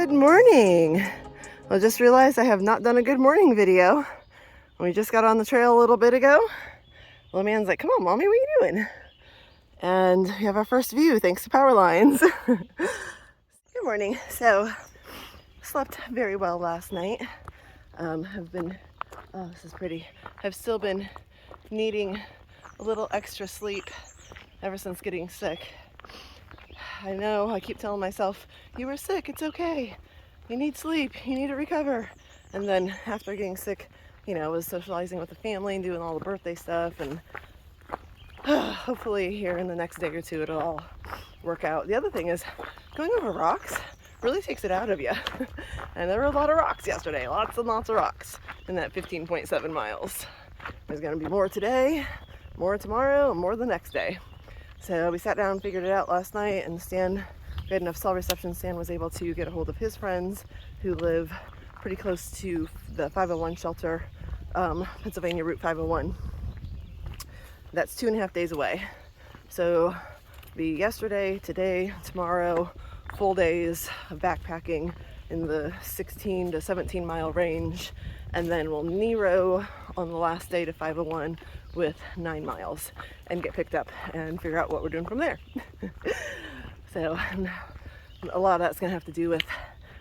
Good morning. I just realized I have not done a good morning video. We just got on the trail a little bit ago. Little man's like, come on, mommy, what are you doing? And we have our first view thanks to power lines. Good morning. So, slept very well last night. Have been, oh, this is pretty. Have still been needing a little extra sleep ever since getting sick. I know, I keep telling myself, you were sick, it's okay. You need sleep, you need to recover. And then after getting sick, you know, I was socializing with the family and doing all the birthday stuff, and hopefully here in the next day or two it'll all work out. The other thing is, going over rocks really takes it out of you. And there were a lot of rocks yesterday, lots and lots of rocks in that 15.7 miles. There's gonna be more today, more tomorrow, and more the next day. So we sat down and figured it out last night, and Stan, we had enough cell reception, Stan was able to get a hold of his friends who live pretty close to the 501 shelter, Pennsylvania Route 501. That's 2.5 days away. So be yesterday, today, tomorrow, full days of backpacking in the 16 to 17 mile range, and then we'll Nero on the last day to 501 with 9 miles and get picked up and figure out what we're doing from there. So a lot of that's gonna have to do with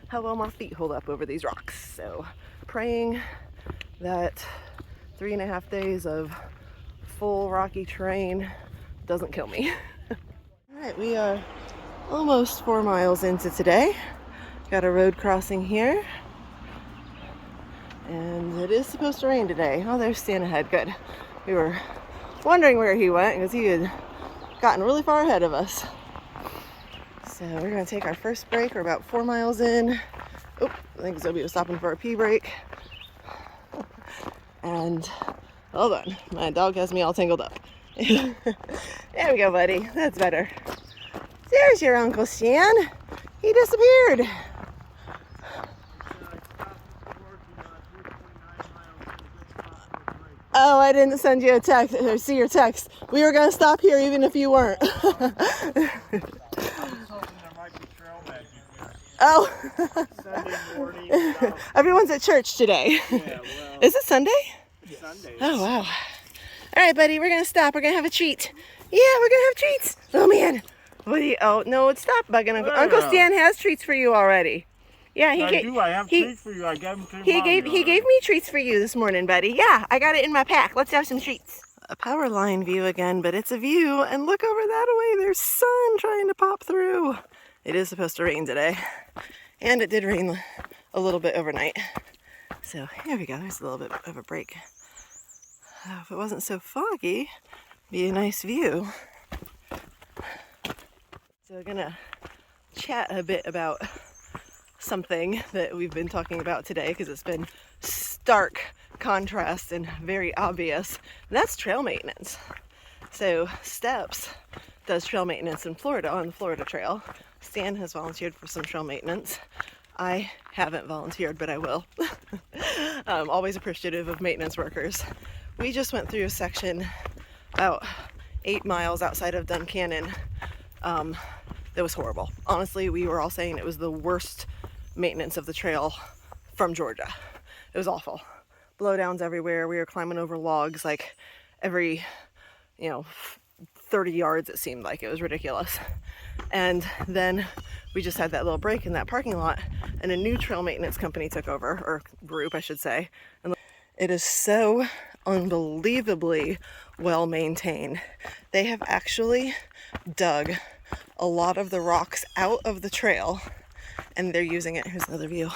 how well my feet hold up over these rocks. So praying that 3.5 days of full rocky terrain doesn't kill me. All right, we are almost 4 miles into today. Got a road crossing here. And it is supposed to rain today. Oh, there's Stan ahead, good. We were wondering where he went because he had gotten really far ahead of us. So we're gonna take our first break. We're about 4 miles in. Oh, I think Zoe was stopping for a pee break. And hold on, my dog has me all tangled up. There we go, buddy, that's better. There's your Uncle Stan. He disappeared. Oh, I didn't send you a text or see your text. We were going to stop here even if you weren't. I was hoping there might be trail magic here. Oh. Sunday morning. Everyone's at church today. Yeah, well. Is it Sunday? It's Sunday. Oh, wow. All right, buddy, we're going to stop. We're going to have a treat. Yeah, we're going to have treats. Oh, man. What do you, oh, no, stop bugging Uncle. Uncle Stan has treats for you already. Yeah, I have treats for you. I gave them to he gave me treats for you this morning, buddy. Yeah, I got it in my pack. Let's have some treats. A power line view again, but it's a view, and look over that way. There's sun trying to pop through. It is supposed to rain today, and it did rain a little bit overnight. So here we go. There's a little bit of a break. If it wasn't so foggy, it'd be a nice view. So we're gonna chat a bit about something that we've been talking about today because it's been stark contrast and very obvious, and that's trail maintenance. So Steps does trail maintenance in Florida on the Florida Trail. Stan has volunteered for some trail maintenance. I haven't volunteered, but I will. I'm always appreciative of maintenance workers. We just went through a section about 8 miles outside of Duncannon that was horrible. Honestly, we were all saying it was the worst maintenance of the trail from Georgia. It was awful. Blowdowns everywhere. We were climbing over logs like every, 30 yards it seemed like. It was ridiculous. And then we just had that little break in that parking lot, and a new trail maintenance company took over, or group I should say. And it is so unbelievably well maintained. They have actually dug a lot of the rocks out of the trail, and they're using it, here's another view,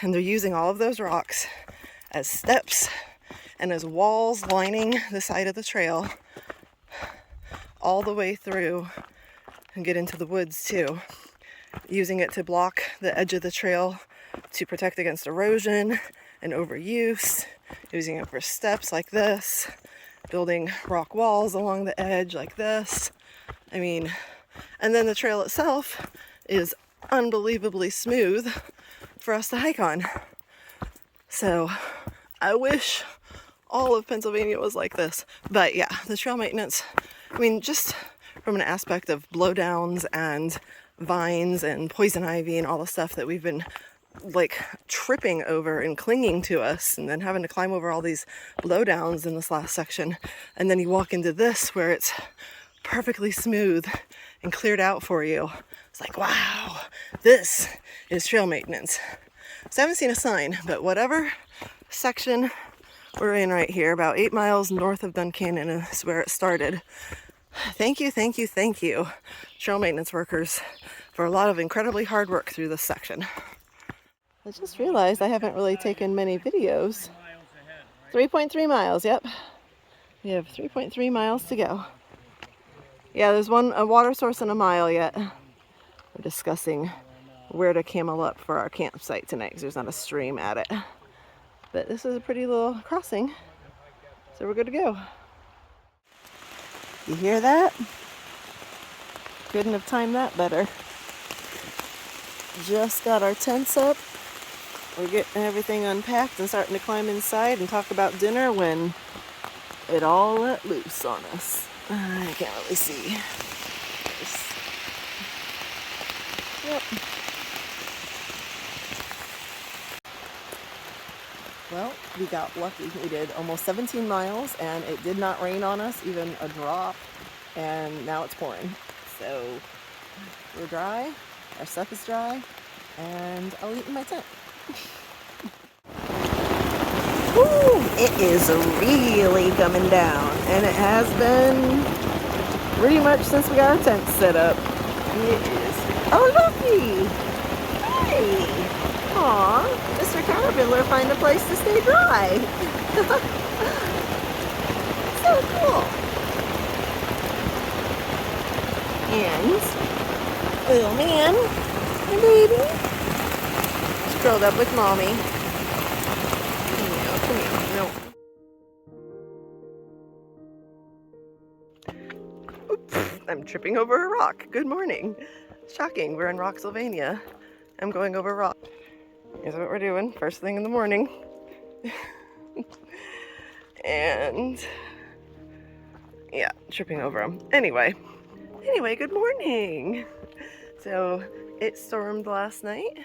and they're using all of those rocks as steps and as walls lining the side of the trail all the way through and get into the woods too, using it to block the edge of the trail to protect against erosion and overuse, using it for steps like this, building rock walls along the edge like this. I mean, and then the trail itself is unbelievably smooth for us to hike on. So I wish all of Pennsylvania was like this. But yeah, the trail maintenance, I mean, just from an aspect of blowdowns and vines and poison ivy and all the stuff that we've been like tripping over and clinging to us, and then having to climb over all these blowdowns in this last section. And then you walk into this where it's perfectly smooth and cleared out for you. It's like, wow, this is trail maintenance. So I haven't seen a sign, but whatever section we're in right here, about 8 miles north of Duncannon, is where it started. Thank you, thank you, thank you, trail maintenance workers, for a lot of incredibly hard work through this section. I just realized I haven't really taken many videos. 3.3 miles, yep. We have 3.3 miles to go. Yeah, there's a water source in a mile yet. We're discussing where to camel up for our campsite tonight because there's not a stream at it. But this is a pretty little crossing, so we're good to go. You hear that? Couldn't have timed that better. Just got our tents up. We're getting everything unpacked and starting to climb inside and talk about dinner when it all let loose on us. I can't really see. Yep. Well, we got lucky. We did almost 17 miles and it did not rain on us, even a drop, and now it's pouring. So we're dry, our stuff is dry, and I'll eat in my tent. Ooh, it is really coming down, and it has been pretty much since we got our tent set up. It is. Oh, looky! Hey! Aw, Mr. Caterpillar find a place to stay dry. So cool. And little man, my baby, she's curled up with mommy. Come here, no. Oops, I'm tripping over a rock. Good morning. Shocking, we're in Rocksylvania. I'm going over a rock. Here's what we're doing, first thing in the morning. And yeah, tripping over them. Anyway, good morning. So it stormed last night,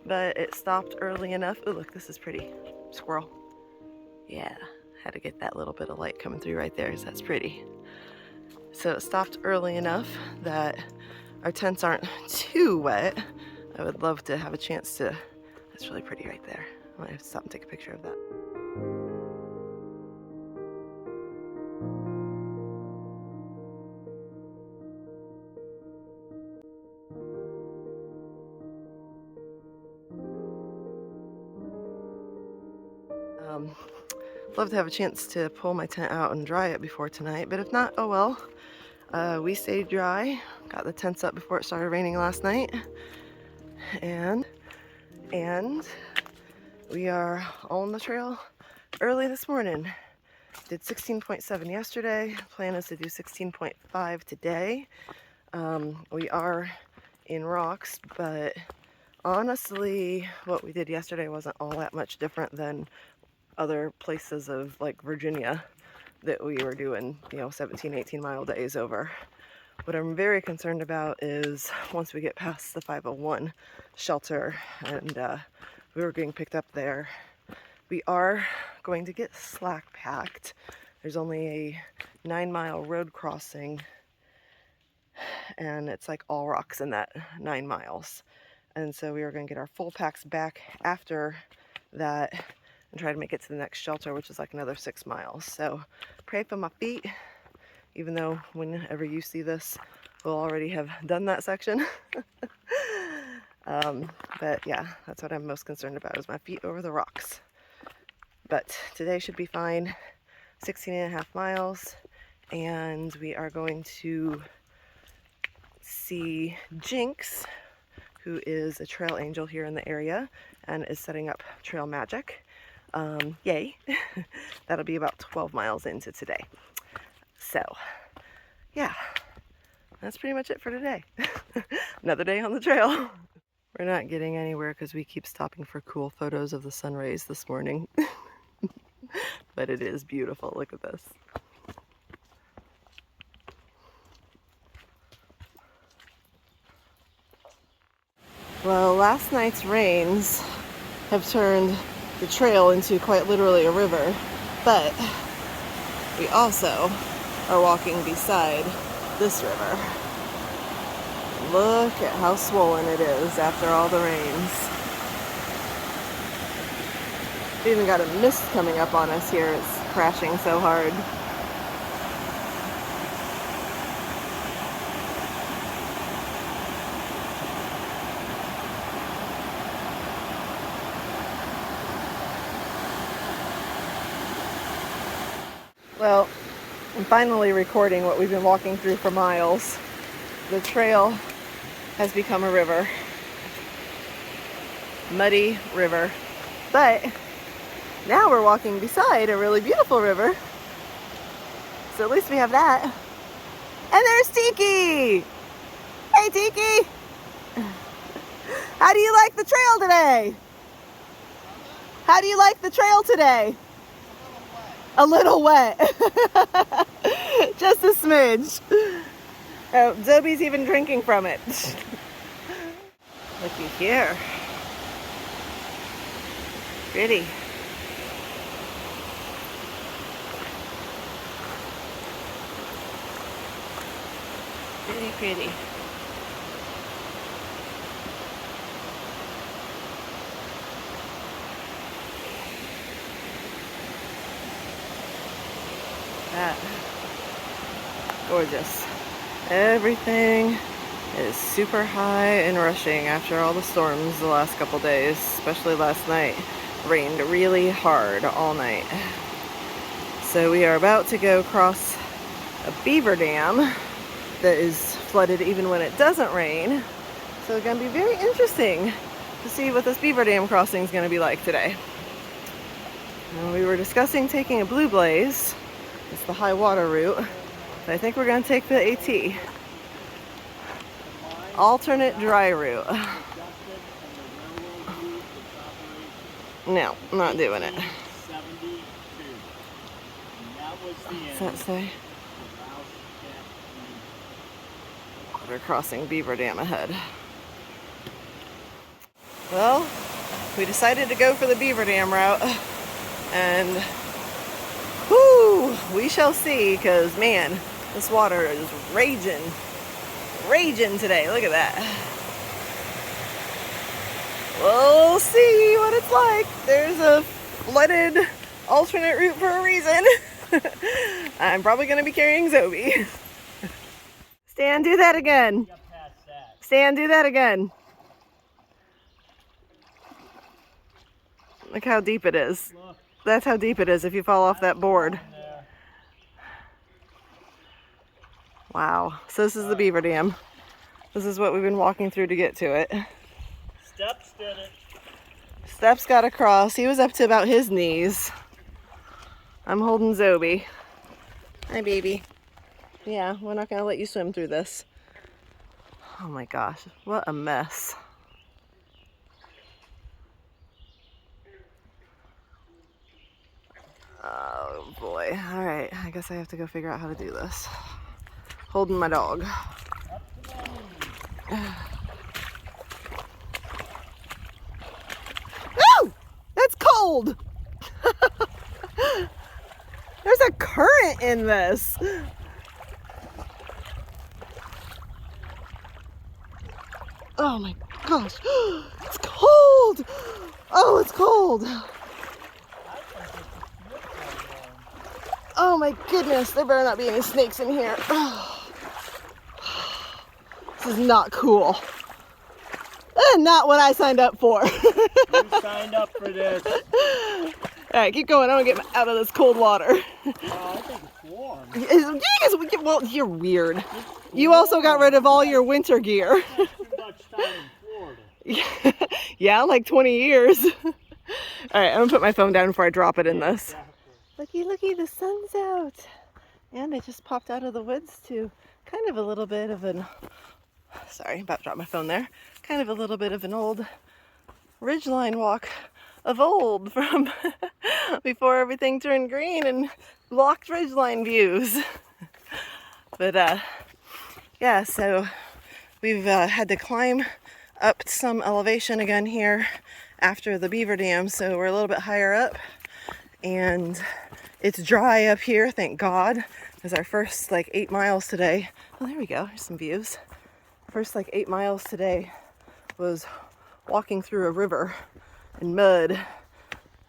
but it stopped early enough. Oh, look, this is pretty. Squirrel. Yeah, had to get that little bit of light coming through right there, so that's pretty. So it stopped early enough that our tents aren't too wet. I would love to have a chance to. That's really pretty right there. I might have to stop and take a picture of that. Love to have a chance to pull my tent out and dry it before tonight, but if not, oh well. We stayed dry, got the tents up before it started raining last night, and we are on the trail early this morning. Did 16.7 yesterday, plan is to do 16.5 today. We are in Rocks, but honestly, what we did yesterday wasn't all that much different than other places of like Virginia that we were doing, 17, 18 mile days over. What I'm very concerned about is once we get past the 501 shelter and we were getting picked up there, we are going to get slack packed. There's only a 9-mile road crossing and it's like all rocks in that 9 miles. And so we are going to get our full packs back after that and try to make it to the next shelter, which is like another 6 miles. So pray for my feet, even though whenever you see this, we'll already have done that section. But yeah, that's what I'm most concerned about, is my feet over the rocks. But today should be fine. 16.5 miles, and we are going to see Jinx, who is a trail angel here in the area and is setting up trail magic. Yay. That'll be about 12 miles into today. So yeah, that's pretty much it for today. Another day on the trail. We're not getting anywhere because we keep stopping for cool photos of the sun rays this morning. But it is beautiful. Look at this. Well, last night's rains have turned the trail into quite literally a river, but we also are walking beside this river. Look at how swollen it is after all the rains. We even got a mist coming up on us here. It's crashing so hard. Well, I'm finally recording what we've been walking through for miles. The trail has become a river. Muddy river. But now we're walking beside a really beautiful river. So at least we have that. And there's Tiki! Hey Tiki! How do you like the trail today? How do you like the trail today? A little wet. Just a smidge. Oh, Zoe's even drinking from it. Looky here. Pretty. Pretty, pretty. That. Gorgeous. Everything is super high and rushing after all the storms the last couple days, especially last night. Rained really hard all night. So we are about to go across a beaver dam that is flooded even when it doesn't rain. So it's going to be very interesting to see what this beaver dam crossing is going to be like today. And we were discussing taking a blue blaze. It's the high water route. But I think we're going to take the AT. Alternate dry route. No, I'm not doing it. What's that say? Water crossing beaver dam ahead. Well, we decided to go for the beaver dam route. And whoo, we shall see, because man, this water is raging today. Look at that. We'll see what it's like. There's a flooded alternate route for a reason. I'm probably going to be carrying Zoe. Stan, do that again. Stan, do that again. Look how deep it is. That's how deep it is if you fall off that board. Wow. So this is the beaver dam. This is what we've been walking through to get to it. Steps did it. Steps got across. He was up to about his knees. I'm holding Zoe. Hi, baby. Yeah, we're not going to let you swim through this. Oh my gosh, what a mess. Oh boy. All right, I guess I have to go figure out how to do this. Holding my dog. No! That's cold! There's a current in this. Oh my gosh. It's cold! Oh, it's cold. Oh my goodness, there better not be any snakes in here. This is not cool. Not what I signed up for. You signed up for this. Alright, keep going. I want to get out of this cold water. I think it's warm. Well, you're weird. You also got rid of all your winter gear. Too much time in Florida. Yeah, like 20 years. Alright, I'm going to put my phone down before I drop it in this. Looky, looky, the sun's out. And I just popped out of the woods to kind of a little bit of an... Sorry, about to drop my phone there. Kind of a little bit of an old ridgeline walk of old from before everything turned green and blocked ridgeline views. But yeah, so we've had to climb upped some elevation again here after the beaver dam, so we're a little bit higher up, and it's dry up here, thank God. It was our first like 8 miles today. Oh, there we go, there's some views. First like 8 miles today was walking through a river in mud,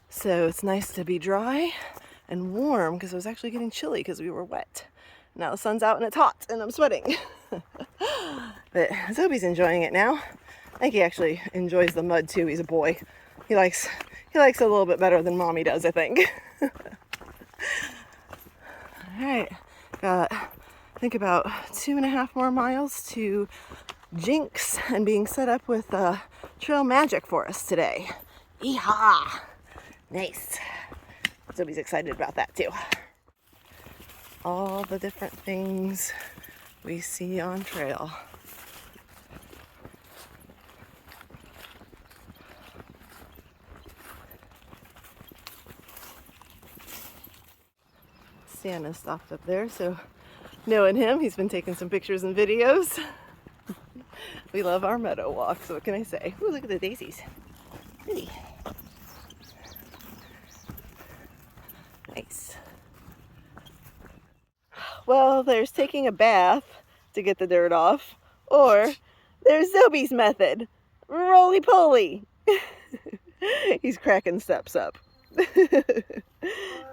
so it's nice to be dry and warm because it was actually getting chilly because we were wet. Now the sun's out and it's hot and I'm sweating. But Zobi's enjoying it now. I think he actually enjoys the mud too. He's a boy. He likes it a little bit better than Mommy does, I think. All right, got I think about 2.5 more miles to Jinx and being set up with trail magic for us today. Yeehaw! Nice. Zobi's excited about that too. All the different things we see on trail. Santa stopped up there, so knowing him, he's been taking some pictures and videos. We love our meadow walk, so what can I say? Ooh, look at the daisies. Pretty. Nice. Well, there's taking a bath to get the dirt off, or there's Zobi's method. Roly-poly. He's cracking steps up.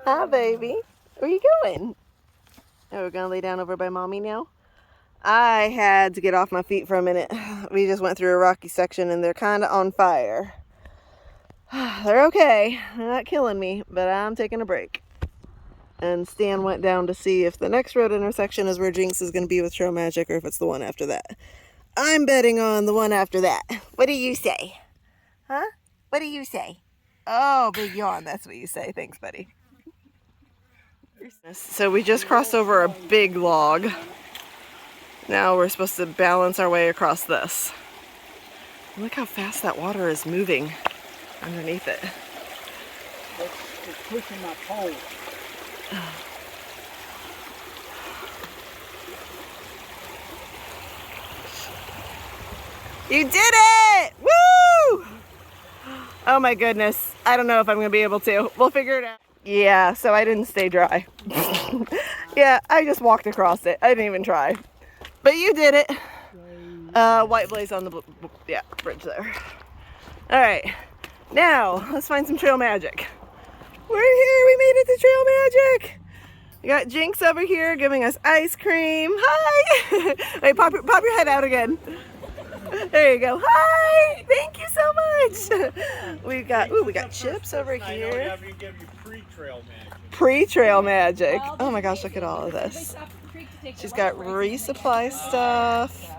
Hi, baby. Where are you going? Oh, we're going to lay down over by Mommy now? I had to get off my feet for a minute. We just went through a rocky section and they're kind of on fire. They're okay. They're not killing me, but I'm taking a break. And Stan went down to see if the next road intersection is where Jinx is going to be with Trail Magic or if it's the one after that. I'm betting on the one after that. What do you say? Huh? What do you say? Oh, big yawn. That's what you say. Thanks, buddy. So we just crossed over a big log. Now we're supposed to balance our way across this. Look how fast that water is moving underneath it. It's pushing my pole. You did it! Woo! Oh my goodness. I don't know if I'm going to be able to. We'll figure it out. Yeah, so I didn't stay dry. Yeah, I just walked across it. I didn't even try. But you did it. White blaze on the bridge there. All right, now let's find some trail magic. We're here. We made it to trail magic. We got Jinx over here giving us ice cream. Hi. Wait, pop your head out again. There you go. Hi. Thank you so much. We got chips over here. Pre-trail magic. Pre-trail magic. Oh my gosh, look at all of this. She's got resupply stuff.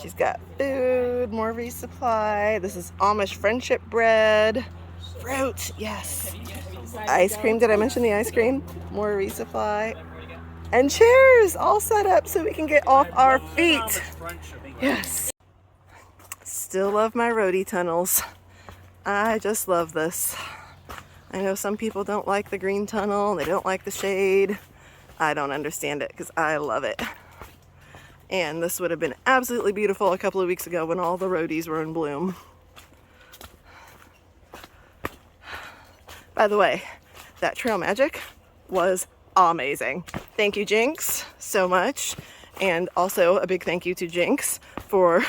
She's got food, more resupply. This is Amish friendship bread. Fruit, yes. Ice cream, did I mention the ice cream? More resupply. And chairs all set up so we can get off our feet. Yes. Still love my roadie tunnels. I just love this. I know some people don't like the green tunnel, they don't like the shade. I don't understand it because I love it. And this would have been absolutely beautiful a couple of weeks ago when all the roadies were in bloom. By the way, that trail magic was amazing. Thank you, Jinx, so much. And also a big thank you to Jinx for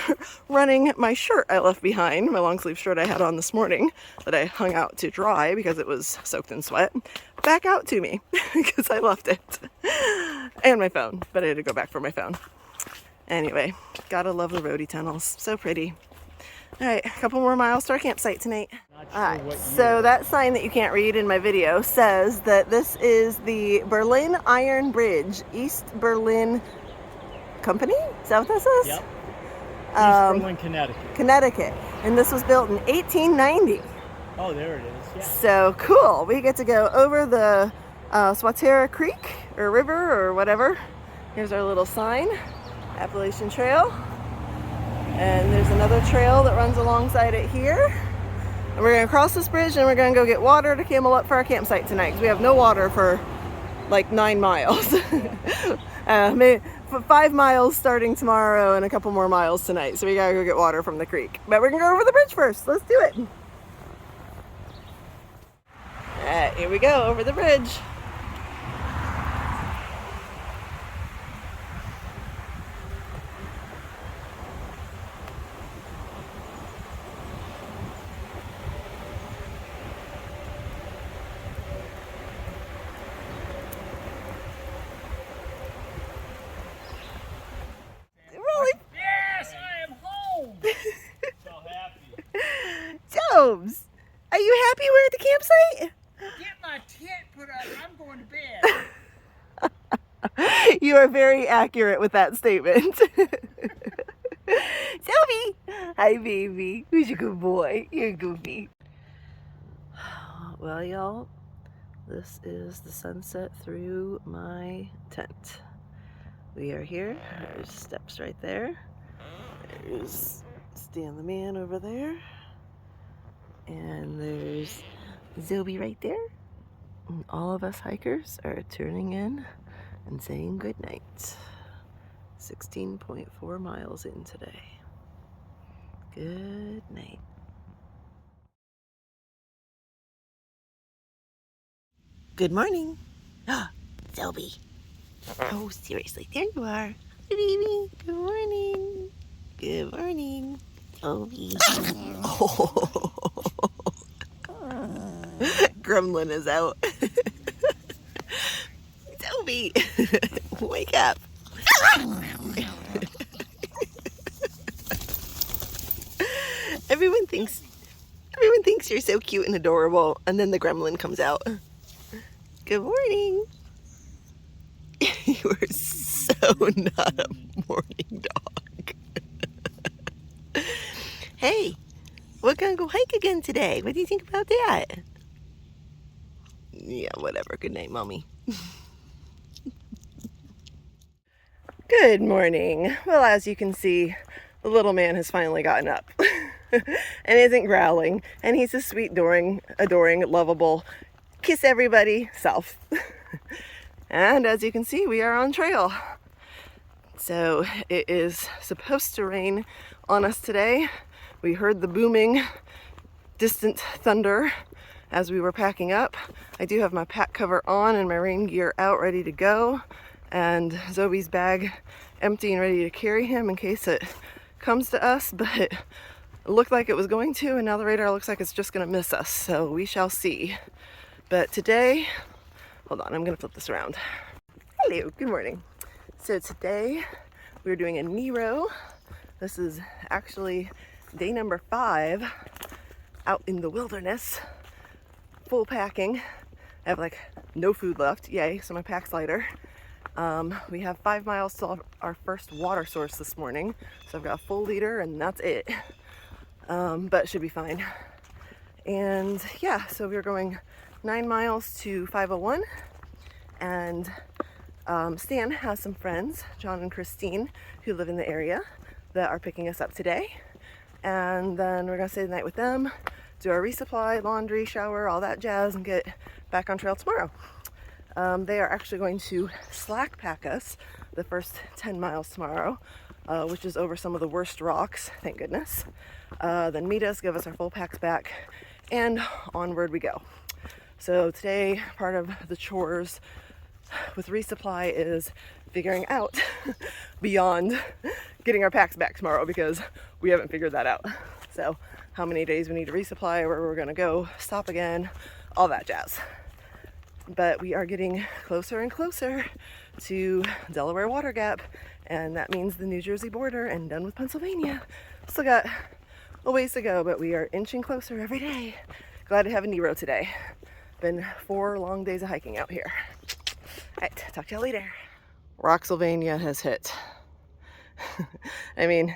running my shirt I left behind, my long sleeve shirt I had on this morning that I hung out to dry because it was soaked in sweat, back out to me because I left it. And my phone, but I had to go back for my phone. Anyway, gotta love the roadie tunnels. So pretty. All right, a couple more miles to our campsite tonight. All right, so that sign that you can't read in my video says that this is the Berlin Iron Bridge, East Berlin Company? Is that what this is? Yep. East Berlin, Connecticut. Connecticut. And this was built in 1890. Oh, there it is. Yeah. So cool. We get to go over the Swatera Creek or river or whatever. Here's our little sign, Appalachian Trail. And there's another trail that runs alongside it here. And we're going to cross this bridge and we're going to go get water to camel up for our campsite tonight because we have no water for like 9 miles. 5 miles starting tomorrow and a couple more miles tonight. So we gotta go get water from the creek. But we're gonna go over the bridge first. Let's do it. All right, here we go over the bridge. Yes, I am home. So happy. Jobs, are you happy we're at the campsite? Get my tent put up. I'm going to bed. You are very accurate with that statement. Sophie! Hi, baby. Who's a good boy? You're goofy. Well, y'all, this is the sunset through my tent. We are here. There's steps right there. There's Stan the man over there. And there's Zoe right there. And all of us hikers are turning in and saying good night. 16.4 miles in today. Good night. Good morning. Zoe. Oh, seriously, there you are. Hi, baby. Good morning. Good morning. Zoe. Oh. Gremlin is out. Zoe, wake up. Everyone thinks you're so cute and adorable, and then the gremlin comes out. Good morning. You are so not a morning dog. Hey, we're gonna go hike again today. What do you think about that? Yeah, whatever. Good night, Mommy. Good morning. Well, as you can see, the little man has finally gotten up and isn't growling, and he's a sweet, adoring, lovable, kiss everybody self. And as you can see, we are on trail. So it is supposed to rain on us today. We heard the booming, distant thunder as we were packing up. I do have my pack cover on and my rain gear out ready to go, and Zoe's bag empty and ready to carry him in case it comes to us, but it looked like it was going to, and now the radar looks like it's just gonna miss us, so we shall see. But today, hold on, I'm gonna flip this around. Hello, good morning. So today we're doing a Nero. This is actually day number 5 out in the wilderness, full packing. I have like no food left, yay, so my pack's lighter. We have 5 miles to our first water source this morning, so I've got a full liter and that's it. But it should be fine. And yeah, so we're going 9 miles to 501, and Stan has some friends, John and Christine, who live in the area that are picking us up today. And then we're gonna stay the night with them, do our resupply, laundry, shower, all that jazz, and get back on trail tomorrow. They are actually going to slack pack us the first 10 miles tomorrow, which is over some of the worst rocks, thank goodness. Then meet us, give us our full packs back, and onward we go. So today, part of the chores with resupply is figuring out beyond getting our packs back tomorrow, because we haven't figured that out. So how many days we need to resupply, where we're gonna go, stop again, all that jazz. But we are getting closer and closer to Delaware Water Gap, and that means the New Jersey border and done with Pennsylvania. Still got a ways to go, but we are inching closer every day. Glad to have a Nero today. Been 4 long days of hiking out here. All right, talk to y'all later. Rocksylvania has hit. I mean,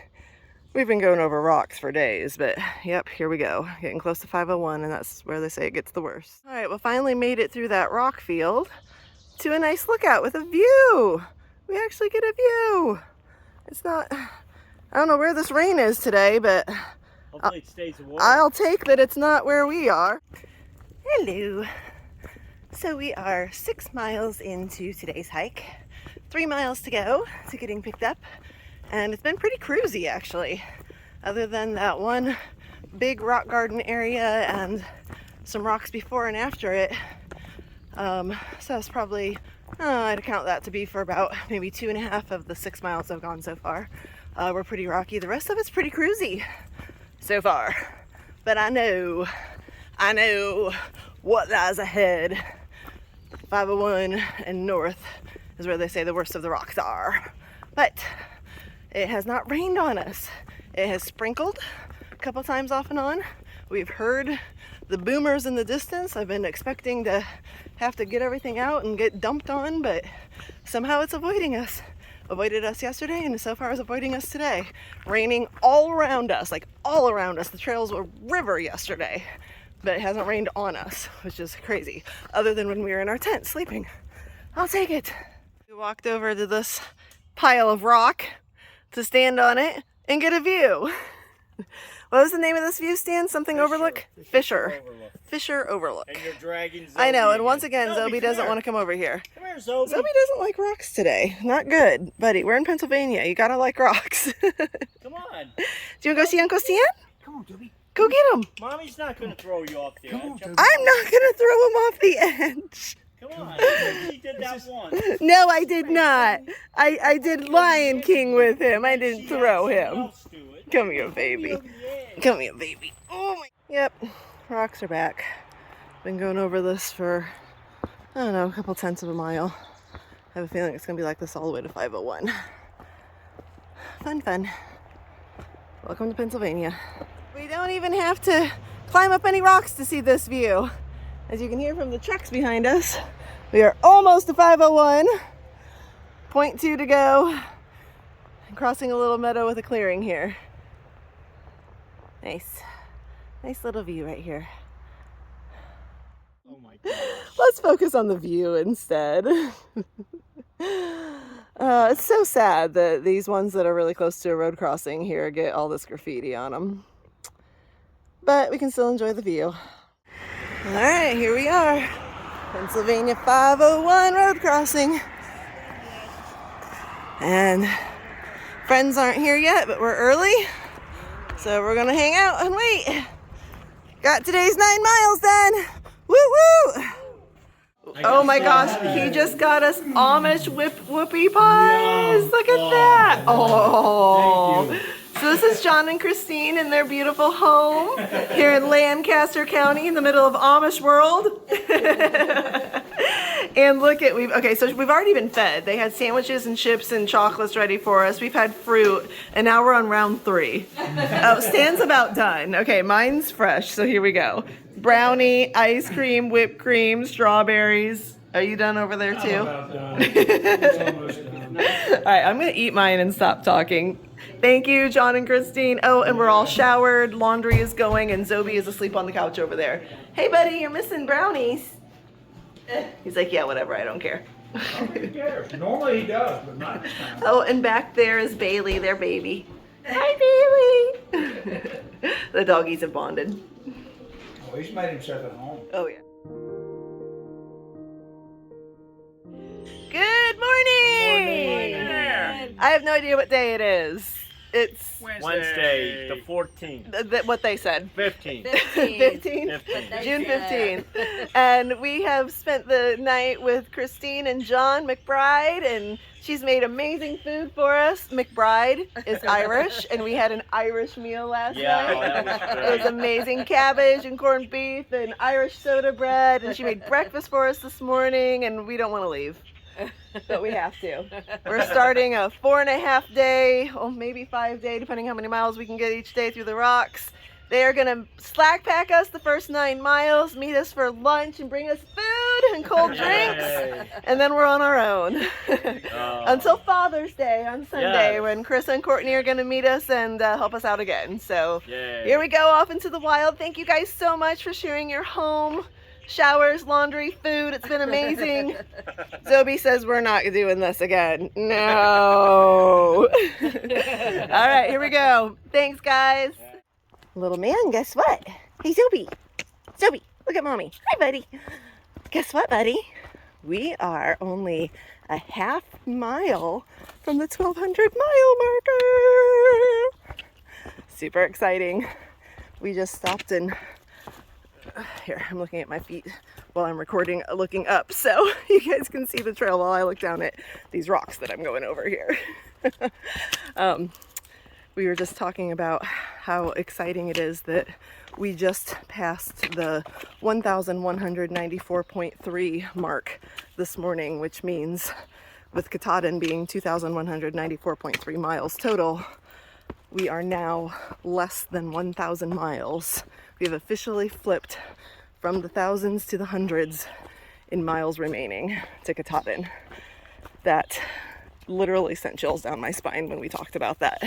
we've been going over rocks for days, but yep, here we go. Getting close to 501, and that's where they say it gets the worst. All right, well, finally made it through that rock field to a nice lookout with a view. We actually get a view. It's not, I don't know where this rain is today, but Hopefully it stays warm. I'll take that it's not where we are. Hello. So we are 6 miles into today's hike, 3 miles to go to getting picked up, and it's been pretty cruisy actually, other than that one big rock garden area and some rocks before and after it. So it's probably, I'd count that to be for about maybe 2.5 of the 6 miles I've gone so far. We're pretty rocky. The rest of it's pretty cruisy so far. But I know what lies ahead. 501 and north is where they say the worst of the rocks are. But it has not rained on us. It has sprinkled a couple times off and on. We've heard the boomers in the distance. I've been expecting to have to get everything out and get dumped on, but somehow it's avoiding us. Avoided us yesterday, and so far is avoiding us today. Raining all around us, like all around us. The trails were river yesterday, but it hasn't rained on us, which is crazy. Other than when we were in our tent sleeping. I'll take it. We walked over to this pile of rock to stand on it and get a view. What was the name of this view, Stan? Something Overlook? Fisher. Fisher Overlook. And you're dragging Zoe. I know, and once again, Zoe doesn't want to come over here. Come here, Zoe. Zoe doesn't like rocks today. Not good, buddy. We're in Pennsylvania. You gotta like rocks. Come on. Do you want to go see Uncle Stan? Come on, Zoe. Go get him. Mommy's not going to throw you off the edge. I'm not gonna throw him off the edge. Come on. She did that once. No, I did not. I did Lion King with him. I didn't throw him. Come here, baby. Come here, baby. Oh my. Yep, rocks are back. Been going over this for, I don't know, a couple tenths of a mile. I have a feeling it's gonna be like this all the way to 501. Fun. Welcome to Pennsylvania. We don't even have to climb up any rocks to see this view. As you can hear from the trucks behind us, we are almost to 501. 0.2 to go. I'm crossing a little meadow with a clearing here. Nice little view right here. Oh my gosh. Let's focus on the view instead. It's so sad that these ones that are really close to a road crossing here get all this graffiti on them. But we can still enjoy the view. All right, here we are. Pennsylvania 501 road crossing. And friends aren't here yet, but we're early. So we're gonna hang out and wait. Got today's 9 miles done. Woo woo! Oh my gosh, he just got us Amish whoopie pies. Look at that. Oh. So this is John and Christine in their beautiful home here in Lancaster County in the middle of Amish world. And look at, so we've already been fed. They had sandwiches and chips and chocolates ready for us. We've had fruit, and now we're on round 3. Oh, Stan's about done. Okay, mine's fresh, so here we go. Brownie, ice cream, whipped cream, strawberries. Are you done over there too? I'm about done. It's almost done. All right, I'm gonna eat mine and stop talking. Thank you, John and Christine. Oh, and we're all showered, laundry is going, and Zoe is asleep on the couch over there. Hey buddy, you're missing brownies. He's like, yeah, whatever, I don't care. He cares. Normally he does, but not this time. Oh, and back there is Bailey, their baby. Hi, Bailey. The doggies have bonded. Oh, he's made himself at home. Oh, yeah. Good morning. I have no idea what day it is. It's Wednesday, the 14th. What they said. 15th. 15th? June 15th. And we have spent the night with Christine and John McBride, and she's made amazing food for us. McBride is Irish, and we had an Irish meal last night. That was great. It was amazing. Cabbage and corned beef and Irish soda bread, and she made breakfast for us this morning, and we don't want to leave. But we have to. We're starting a 4.5 day, or maybe 5 day, depending how many miles we can get each day through the rocks. They are going to slack pack us the first 9 miles, meet us for lunch, and bring us food and cold drinks. And then we're on our own. Until Father's Day on Sunday, when Chris and Courtney are going to meet us and help us out again. So here we go off into the wild. Thank you guys so much for sharing your home. Showers, laundry, food. It's been amazing. Zoe says we're not doing this again. No. All right, here we go. Thanks, guys. Little man, guess what? Hey, Zoe. Zoe, look at mommy. Hi, buddy. Guess what, buddy? We are only a half mile from the 1,200 mile marker. Super exciting. We just stopped and here, I'm looking at my feet while I'm recording, looking up, so you guys can see the trail while I look down at these rocks that I'm going over here. We were just talking about how exciting it is that we just passed the 1,194.3 mark this morning, which means with Katahdin being 2,194.3 miles total, we are now less than 1,000 miles. We have officially flipped from the thousands to the hundreds in miles remaining to Katahdin. That literally sent chills down my spine when we talked about that.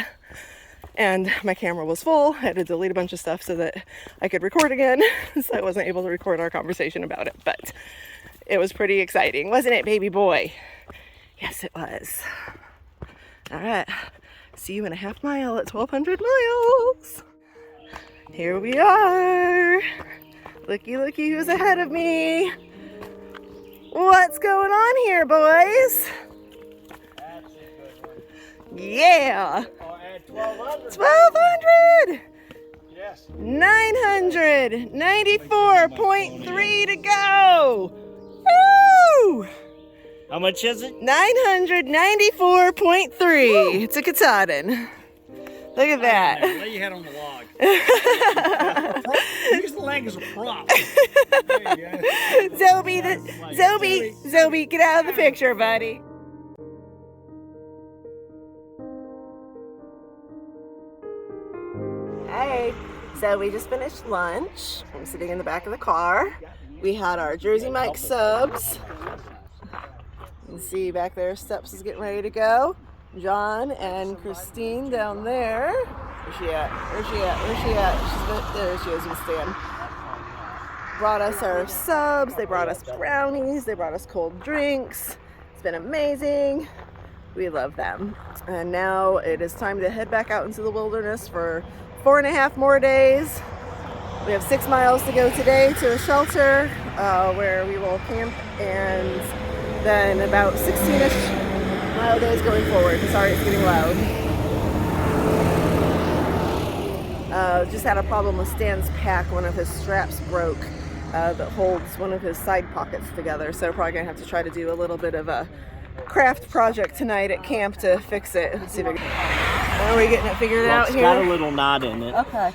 And my camera was full. I had to delete a bunch of stuff so that I could record again. So I wasn't able to record our conversation about it, but it was pretty exciting, wasn't it, baby boy? Yes, it was. All right, see you in a half mile at 1,200 miles. Here we are. Looky, looky who's ahead of me. What's going on here, boys? Yeah. 1,200. Yes. 994.3 to go. Woo! How much is it? 994.3 to Katahdin. Look at that. Lay your head on the log. Use the leg as a prop. Zoe, get out of the picture, buddy. Hey, so we just finished lunch. I'm sitting in the back of the car. We had our Jersey Mike subs. You can see back there, Steps is getting ready to go. John and Christine down there. Where's she at? Where's she at? Where's she at? There she is with Stan. Brought us our subs. They brought us brownies. They brought us cold drinks. It's been amazing. We love them. And now it is time to head back out into the wilderness for 4.5 more days. We have 6 miles to go today to a shelter where we will camp, and then about 16-ish mile days going forward. Sorry, it's getting loud. Just had a problem with Stan's pack. One of his straps broke that holds one of his side pockets together. So probably gonna have to try to do a little bit of a craft project tonight at camp to fix it. Let's see if I can. Are we getting it figured out here? It's got a little knot in it. Okay.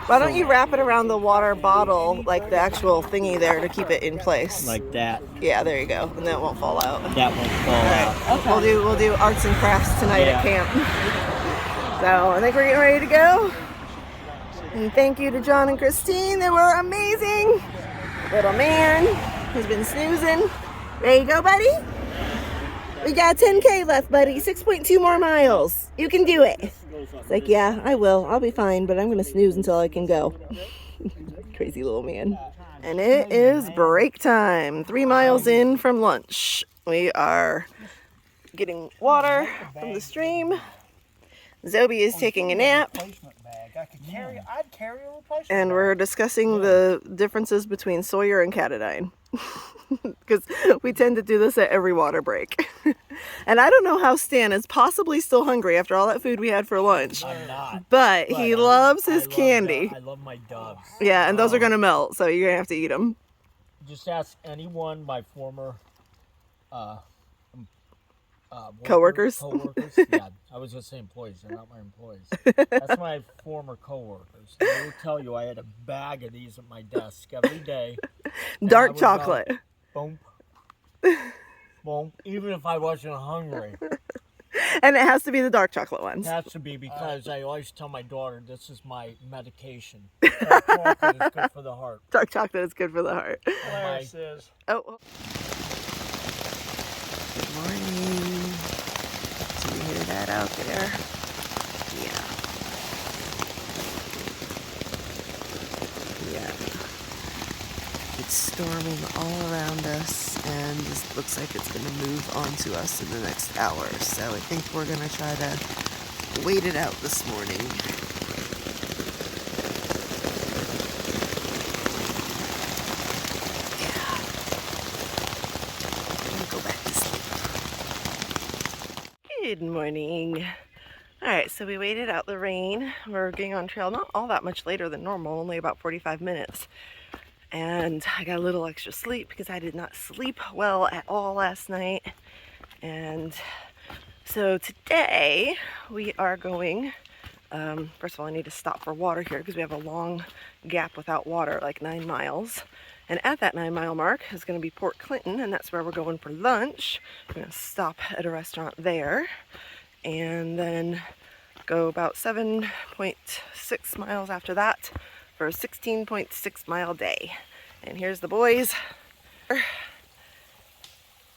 Why don't you wrap it around the water bottle, like the actual thingy there, to keep it in place? Like that. Yeah, there you go, and then it won't fall out. That won't fall out. Okay. We'll do arts and crafts tonight at camp. So I think we're getting ready to go. And thank you to John and Christine. They were amazing. Little man who's been snoozing. Ready to go, buddy? We got 10K left, buddy. 6.2 more miles. You can do it. It's like, yeah, I will. I'll be fine, but I'm going to snooze until I can go. Crazy little man. And it is break time. 3 miles in from lunch. We are getting water from the stream. Zoe is taking a nap. I'd carry a replacement And we're discussing the differences between Sawyer and Katahdin. Because we tend to do this at every water break. And I don't know how Stan is possibly still hungry after all that food we had for lunch. I'm not. But he loves his candy. I love my doves. Yeah, and those are going to melt, so you're going to have to eat them. Just ask anyone, my former Coworkers? Coworkers? Yeah, I was going to say employees. They're not my employees. That's my former coworkers. They will tell you I had a bag of these at my desk every day. Dark chocolate. Boom. Boom. Even if I wasn't hungry. And it has to be the dark chocolate ones. It has to be, because I always tell my daughter this is my medication. Dark chocolate is good for the heart. Dark chocolate is good for the heart. Claire says. Oh. Good morning. Do you hear that out there? Yeah. Yeah. It's storming all around us, and this looks like it's going to move onto us in the next hour. So I think we're going to try to wait it out this morning. Yeah. I'm going to go back to sleep. Good morning. Alright, so we waited out the rain. We're getting on trail not all that much later than normal, only about 45 minutes. And I got a little extra sleep because I did not sleep well at all last night. And so today we are going, first of all I need to stop for water here because we have a long gap without water, like 9 miles. And at that 9-mile mark is going to be Port Clinton, and that's where we're going for lunch. We're going to stop at a restaurant there and then go about 7.6 miles after that for a 16.6 mile day. And here's the boys.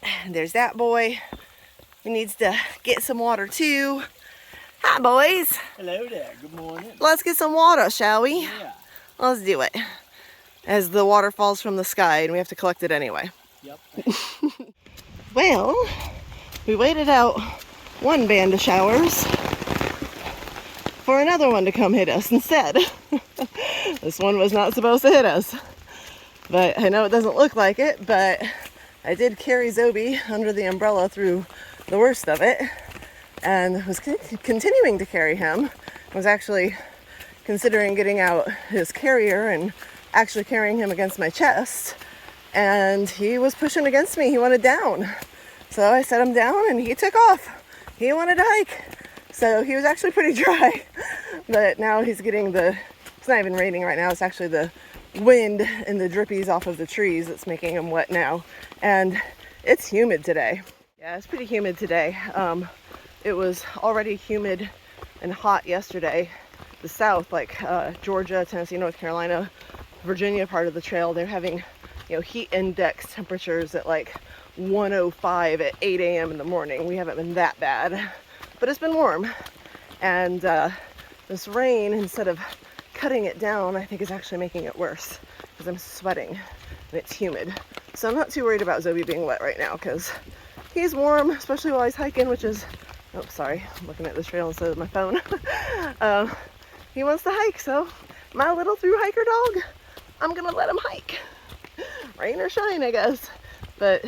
And there's that boy who needs to get some water too. Hi boys. Hello there, good morning. Let's get some water, shall we? Yeah. Let's do it. As the water falls from the sky and we have to collect it anyway. Yep. Well, we waited out one band of showers for another one to come hit us instead. This one was not supposed to hit us. But I know it doesn't look like it, but I did carry Zobi under the umbrella through the worst of it and was continuing to carry him. I was actually considering getting out his carrier and actually carrying him against my chest, and he was pushing against me. He wanted down, so I set him down and he took off. He wanted to hike, so he was actually pretty dry. But now he's getting it's not even raining right now, it's actually the wind and the drippies off of the trees that's making him wet now. And it's humid today. Yeah, it's pretty humid today. It was already humid and hot yesterday. The south, like Georgia, Tennessee, North Carolina, Virginia part of the trail, they're having, heat index temperatures at like 105 at 8 a.m. in the morning. We haven't been that bad, but it's been warm. And this rain, instead of cutting it down, I think is actually making it worse because I'm sweating and it's humid. So I'm not too worried about Zobi being wet right now because he's warm, especially while he's hiking, which is, oh, sorry, I'm looking at this trail instead of my phone. He wants to hike, so my little thru-hiker dog, I'm gonna let him hike. Rain or shine, I guess. But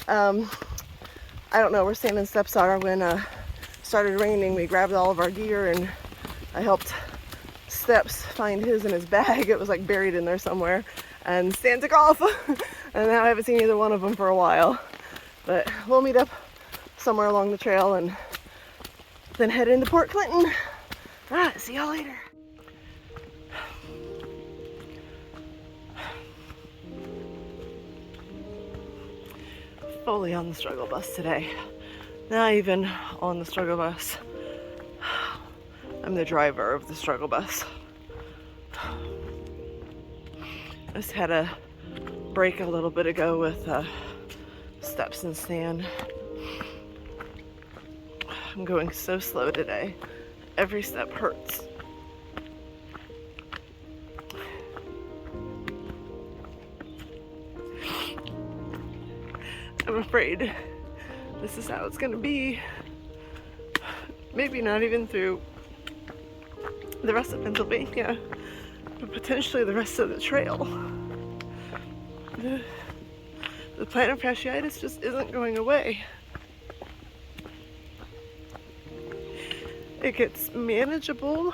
I don't know, we're staying in Stepsar. When it started raining, we grabbed all of our gear and I helped Steps find his in his bag. It was like buried in there somewhere, and Stan took off. And now I haven't seen either one of them for a while. But we'll meet up somewhere along the trail and then head into Port Clinton. All right, see y'all later. Fully on the struggle bus today. Not even on the struggle bus. I'm the driver of the struggle bus. I just had a break a little bit ago with Steps and Stan. I'm going so slow today. Every step hurts. I'm afraid this is how it's gonna be. Maybe not even through the rest of Pennsylvania, but potentially the rest of the trail. The plantar fasciitis just isn't going away. It gets manageable,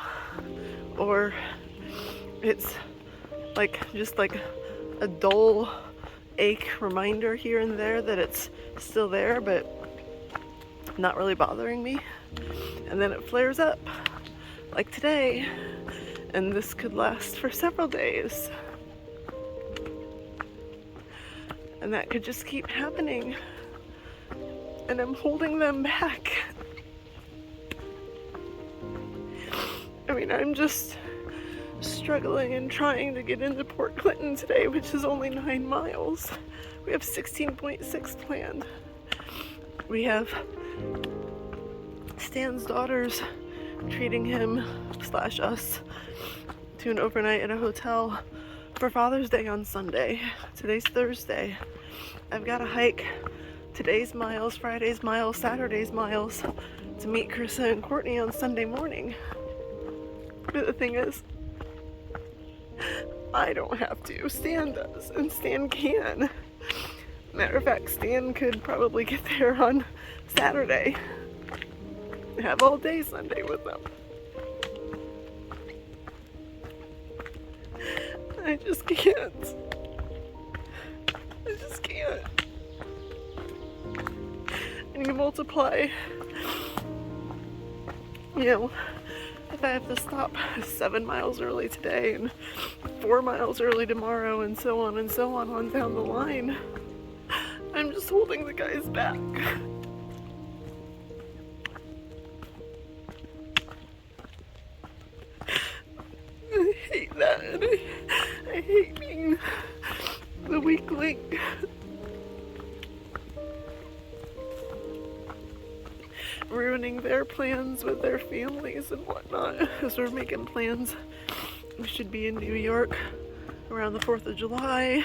or it's just like a dull ache reminder here and there that it's still there, but not really bothering me. And then it flares up, like today, and this could last for several days. And that could just keep happening. And I'm holding them back. I mean, I'm just struggling and trying to get into Port Clinton today, which is only 9 miles. We have 16.6 planned. We have Stan's daughters treating him / us to an overnight at a hotel for Father's Day on Sunday. Today's Thursday. I've got to hike today's miles, Friday's miles, Saturday's miles to meet Carissa and Courtney on Sunday morning. But the thing is, I don't have to. Stan does, and Stan can. Matter of fact, Stan could probably get there on Saturday. have all day Sunday with them. I just can't. I just can't. And you multiply, you know, if I have to stop 7 miles early today and 4 miles early tomorrow and so on down the line, I'm just holding the guys back. I hate that. And I hate being the weak link. Ruining their plans with their families and whatnot as we're making plans. We should be in New York around the 4th of July.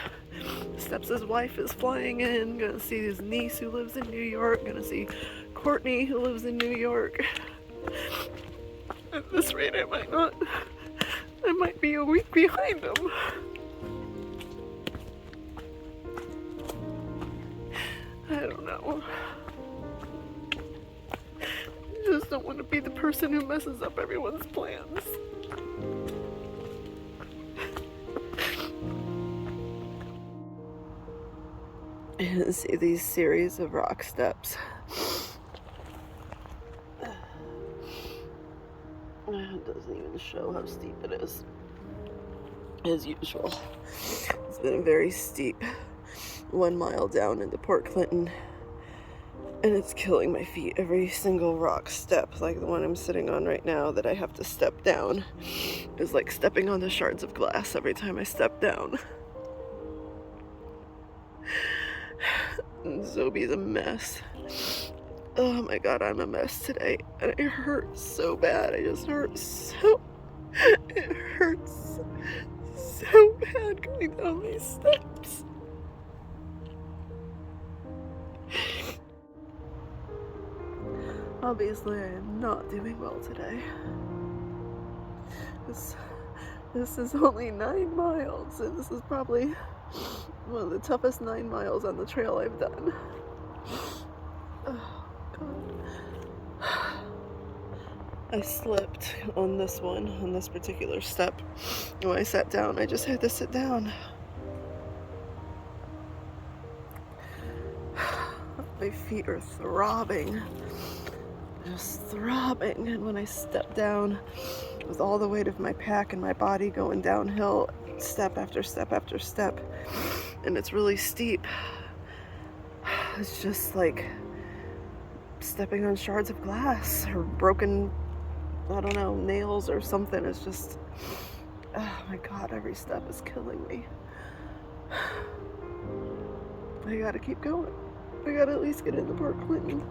Steps' wife is flying in, gonna see his niece who lives in New York, gonna see Courtney who lives in New York. At this rate, I might be a week behind them. I don't know. I just don't want to be the person who messes up everyone's plans. And see these series of rock steps. It doesn't even show how steep it is. As usual. It's been a very steep 1 mile down into Port Clinton. And it's killing my feet. Every single rock step, like the one I'm sitting on right now that I have to step down, is like stepping on the shards of glass every time I step down. And Zobe's a mess. Oh my god, I'm a mess today. And it hurts so bad. It hurts so bad going down these steps. Obviously, I am not doing well today. This is only 9 miles, and this is probably one of the toughest 9 miles on the trail I've done. Oh, God. I slipped on this one, on this particular step. And when I sat down, I just had to sit down. My feet are throbbing. Just throbbing. And when I stepped down, with all the weight of my pack and my body going downhill, step after step after step, and it's really steep. It's just like stepping on shards of glass or broken, I don't know, nails or something. It's just, oh my god, every step is killing me. I gotta keep going. I gotta at least get into Port Clinton.